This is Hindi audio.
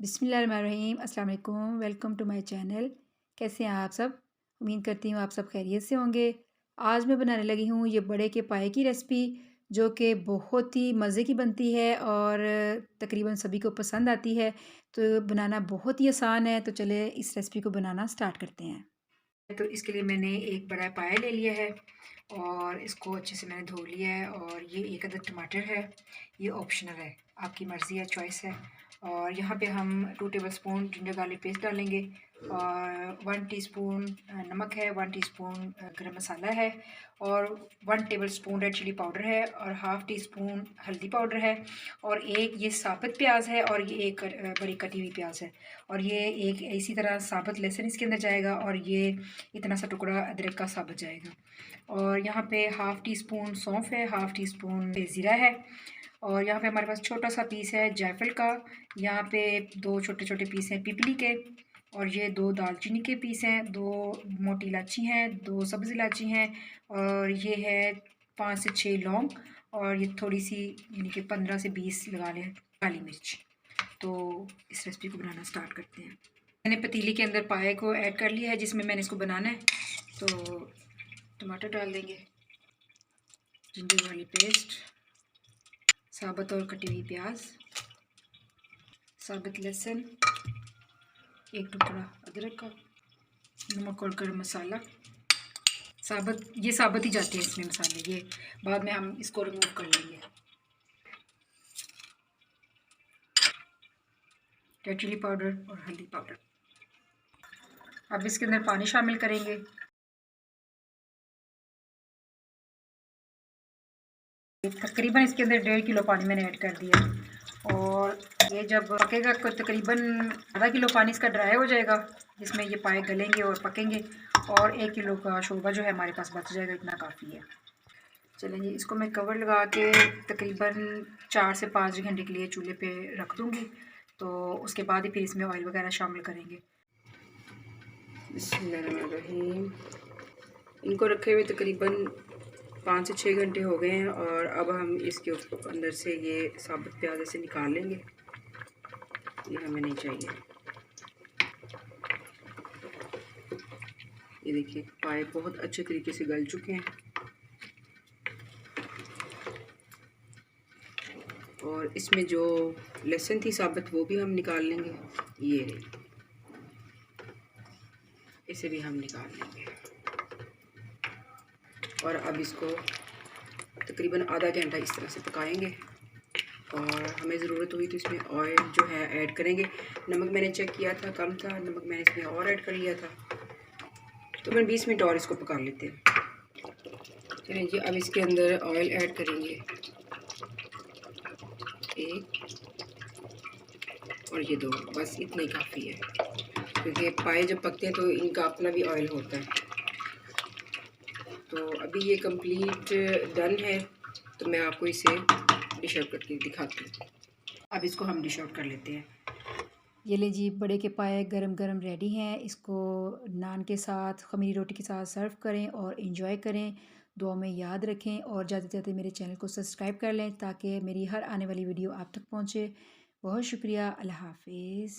बिस्मिल्लाहिर्रहमानिर्रहीम अस्सलाम वालेकुम। Welcome to my channel. कैसे हैं आप सब? उम्मीद करती हूँ आप सब खैरियत से होंगे। आज मैं बनाने लगी हूँ ये बड़े के पाए की रेसिपी, जो कि बहुत ही मज़े की बनती है और तकरीबन सभी को पसंद आती है। तो बनाना बहुत ही आसान है। तो चले इस रेसिपी को बनाना स्टार्ट करते हैं। तो इसके लिए मैंने एक बड़ा पाया ले लिया है और इसको अच्छे से मैंने धो लिया है। और ये एक अदद टमाटर है, ये ऑप्शनल है, आपकी मर्ज़ी है, चॉइस है। और यहाँ पे हम 2 टेबलस्पून जिंजर गार्लिक पेस्ट डालेंगे और 1 टीस्पून नमक है, 1 टीस्पून गरम मसाला है और 1 टेबलस्पून रेड चिली पाउडर है और हाफ़ टी स्पून हल्दी पाउडर है और एक ये साबुत प्याज है और ये एक बड़ी कटी हुई प्याज है और ये एक इसी तरह साबुत लहसुन इसके अंदर जाएगा और ये इतना सा टुकड़ा अदरक का साबुत जाएगा। और यहाँ पे हाफ़ टी स्पून सौंफ है, हाफ़ टी स्पून ज़ीरा है और यहाँ पे हमारे पास छोटा सा पीस है जायफल का। यहाँ पे 2 छोटे छोटे पीस हैं पिपली के और ये 2 दालचीनी के पीस हैं, 2 मोटी इलायची हैं, 2 सब्ज़ इलायची हैं और ये है 5 से 6 लौंग और ये थोड़ी सी यानी कि 15 से 20 लगा लें काली मिर्च। तो इस रेसिपी को बनाना स्टार्ट करते हैं। मैंने पतीली के अंदर पाए को ऐड कर लिया है जिसमें मैंने इसको बनाना है। तो टमाटर डाल देंगे, जिंजर गार्लिक पेस्ट, साबुत और कटी हुई प्याज, साबुत लहसुन, एक टुकड़ा अदरक का, नमक और गरम मसाला। ये साबुत ही जाते हैं इसमें मसाले, ये बाद में हम इसको रिमूव कर लेंगे। रेड चिली पाउडर और हल्दी पाउडर। अब इसके अंदर पानी शामिल करेंगे। तकरीबन इसके अंदर 1.5 किलो पानी मैंने ऐड कर दिया और ये जब पकेगा तकरीबन आधा किलो पानी इसका ड्राई हो जाएगा, जिसमें ये पाए गलेंगे और पकेंगे और 1 किलो का शोरबा जो है हमारे पास बच जाएगा, इतना काफ़ी है। चलें जी, इसको मैं कवर लगा के तकरीबन 4 से 5 घंटे के लिए चूल्हे पे रख दूँगी। तो उसके बाद ही फिर इसमें ऑयल वगैरह शामिल करेंगे। बिस्मिल्लाहिर्रहमानिर्रहीम। इनको रखे हुए तकरीबन 5 से 6 घंटे हो गए हैं और अब हम इसके अंदर से ये साबुत प्याज ऐसे निकाल लेंगे, ये हमें नहीं चाहिए। ये देखिए पाए बहुत अच्छे तरीके से गल चुके हैं और इसमें जो लहसुन थी साबुत वो भी हम निकाल लेंगे, ये इसे भी हम निकाल लेंगे। और अब इसको तकरीबन आधा घंटा इस तरह से पकाएंगे और हमें ज़रूरत हुई तो इसमें ऑयल जो है ऐड करेंगे। नमक मैंने चेक किया था कम था, नमक मैंने इसमें और ऐड कर लिया था। तो मैं 20 मिनट और इसको पका लेते हैं। चलिए जी, अब इसके अंदर ऑयल ऐड करेंगे, 1 और ये 2, बस इतना ही काफ़ी है क्योंकि पाए जब पकते हैं तो इनका अपना भी ऑयल होता है। तो अभी ये कंप्लीट डन है, तो मैं आपको इसे डिश आउट करके दिखाती हूँ। अब इसको हम डिश आउट कर लेते हैं। ये ले जी, बड़े के पाए गरम गरम रेडी हैं। इसको नान के साथ, ख़मीरी रोटी के साथ सर्व करें और इन्जॉय करें। दुआ में याद रखें और जाते जाते मेरे चैनल को सब्सक्राइब कर लें ताकि मेरी हर आने वाली वीडियो आप तक पहुँचे। बहुत शुक्रिया। अल्लाह हाफिज़।